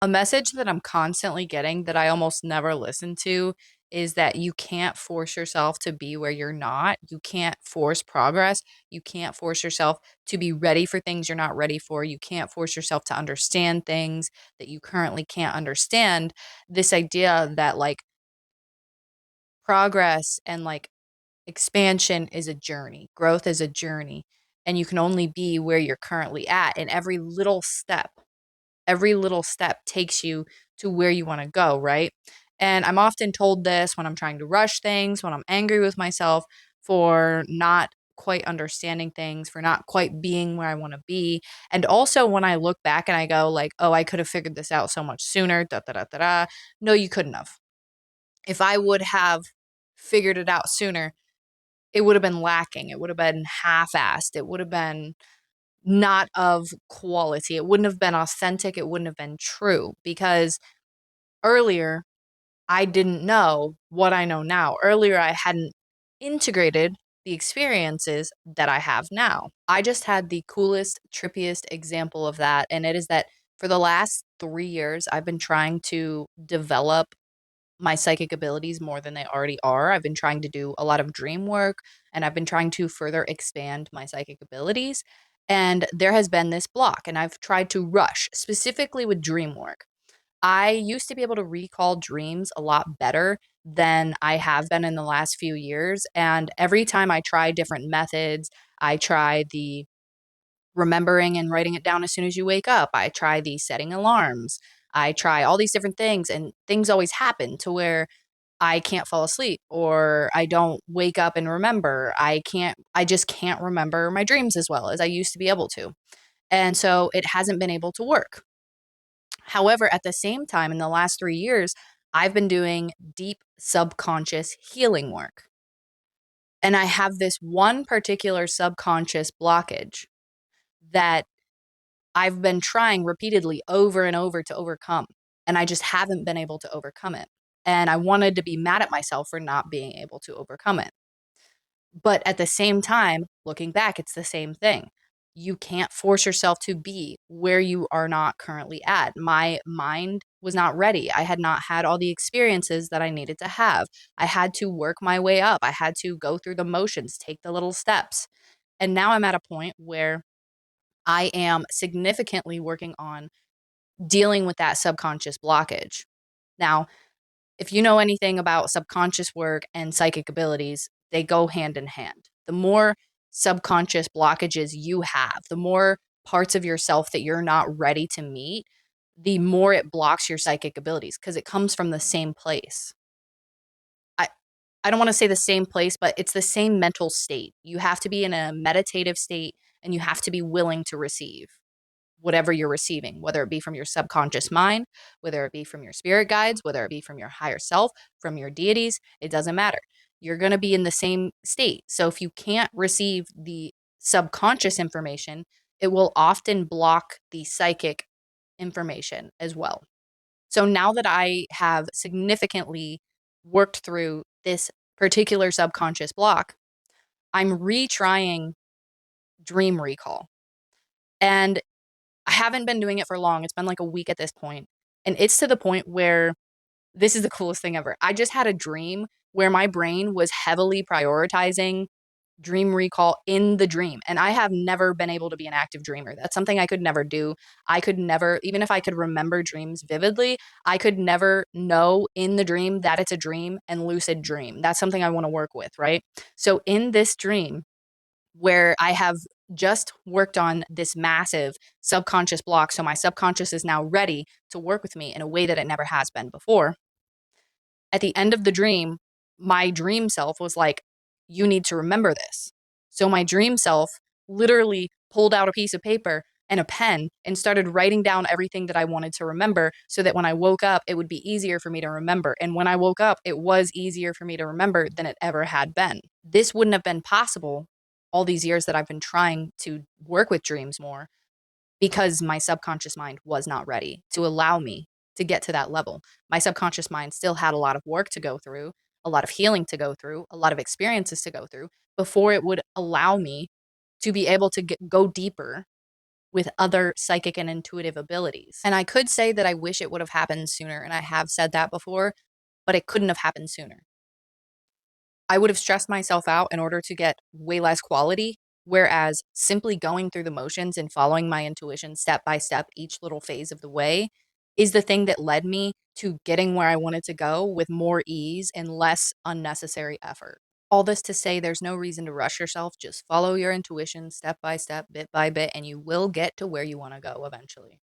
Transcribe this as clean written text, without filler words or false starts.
A message that I'm constantly getting that I almost never listen to is that you can't force yourself to be where you're not. You can't force progress. You can't force yourself to be ready for things you're not ready for. You can't force yourself to understand things that you currently can't understand. This idea that progress and expansion is a journey, growth is a journey, and you can only be where you're currently at. And every little step takes you to where you want to go, right? And I'm often told this when I'm trying to rush things, when I'm angry with myself for not quite understanding things, for not quite being where I want to be. And also when I look back and I go "Oh, I could have figured this out so much sooner." Da da da da da. No, you couldn't have. If I would have figured it out sooner, it would have been lacking. It would have been half-assed. It would have been not of quality. It wouldn't have been authentic. It wouldn't have been true because earlier I didn't know what I know now. Earlier I hadn't integrated the experiences that I have now. I just had the coolest, trippiest example of that. And it is that for the last 3 years, I've been trying to develop my psychic abilities more than they already are. I've been trying to do a lot of dream work and I've been trying to further expand my psychic abilities. And there has been this block, and I've tried to rush, specifically with dream work. I used to be able to recall dreams a lot better than I have been in the last few years. And every time I try different methods, I try the remembering and writing it down as soon as you wake up. I try the setting alarms. I try all these different things, and things always happen to where I can't fall asleep or I don't wake up and remember. I just can't remember my dreams as well as I used to be able to. And so it hasn't been able to work. However, at the same time, in the last 3 years, I've been doing deep subconscious healing work. And I have this one particular subconscious blockage that I've been trying repeatedly over and over to overcome. And I just haven't been able to overcome it. And I wanted to be mad at myself for not being able to overcome it. But at the same time, looking back, it's the same thing. You can't force yourself to be where you are not currently at. My mind was not ready. I had not had all the experiences that I needed to have. I had to work my way up. I had to go through the motions, take the little steps. And now I'm at a point where I am significantly working on dealing with that subconscious blockage. Now, if you know anything about subconscious work and psychic abilities, they go hand in hand. The more subconscious blockages you have, the more parts of yourself that you're not ready to meet, the more it blocks your psychic abilities because it comes from the same place. I I don't want to say the same place, but it's the same mental state. You have to be in a meditative state and you have to be willing to receive whatever you're receiving, whether it be from your subconscious mind, whether it be from your spirit guides, whether it be from your higher self, from your deities, it doesn't matter. You're going to be in the same state. So if you can't receive the subconscious information, it will often block the psychic information as well. So now that I have significantly worked through this particular subconscious block, I'm retrying dream recall. And I haven't been doing it for long. It's been like a week at this point. And it's to the point where this is the coolest thing ever. I just had a dream where my brain was heavily prioritizing dream recall in the dream. And I have never been able to be an active dreamer. That's something I could never do. I could never, even if I could remember dreams vividly, I could never know in the dream that it's a dream and lucid dream. That's something I want to work with, right? So in this dream, where I have just worked on this massive subconscious block. So my subconscious is now ready to work with me in a way that it never has been before. At the end of the dream, my dream self was like, you need to remember this. So my dream self literally pulled out a piece of paper and a pen and started writing down everything that I wanted to remember so that when I woke up, it would be easier for me to remember. And when I woke up, it was easier for me to remember than it ever had been. This wouldn't have been possible all these years that I've been trying to work with dreams more because my subconscious mind was not ready to allow me to get to that level. My subconscious mind still had a lot of work to go through, a lot of healing to go through, a lot of experiences to go through before it would allow me to be able to go deeper with other psychic and intuitive abilities. And I could say that I wish it would have happened sooner, and I have said that before, but it couldn't have happened sooner. I would have stressed myself out in order to get way less quality, whereas simply going through the motions and following my intuition step by step, each little phase of the way, is the thing that led me to getting where I wanted to go with more ease and less unnecessary effort. All this to say, there's no reason to rush yourself. Just follow your intuition step by step, bit by bit, and you will get to where you want to go eventually.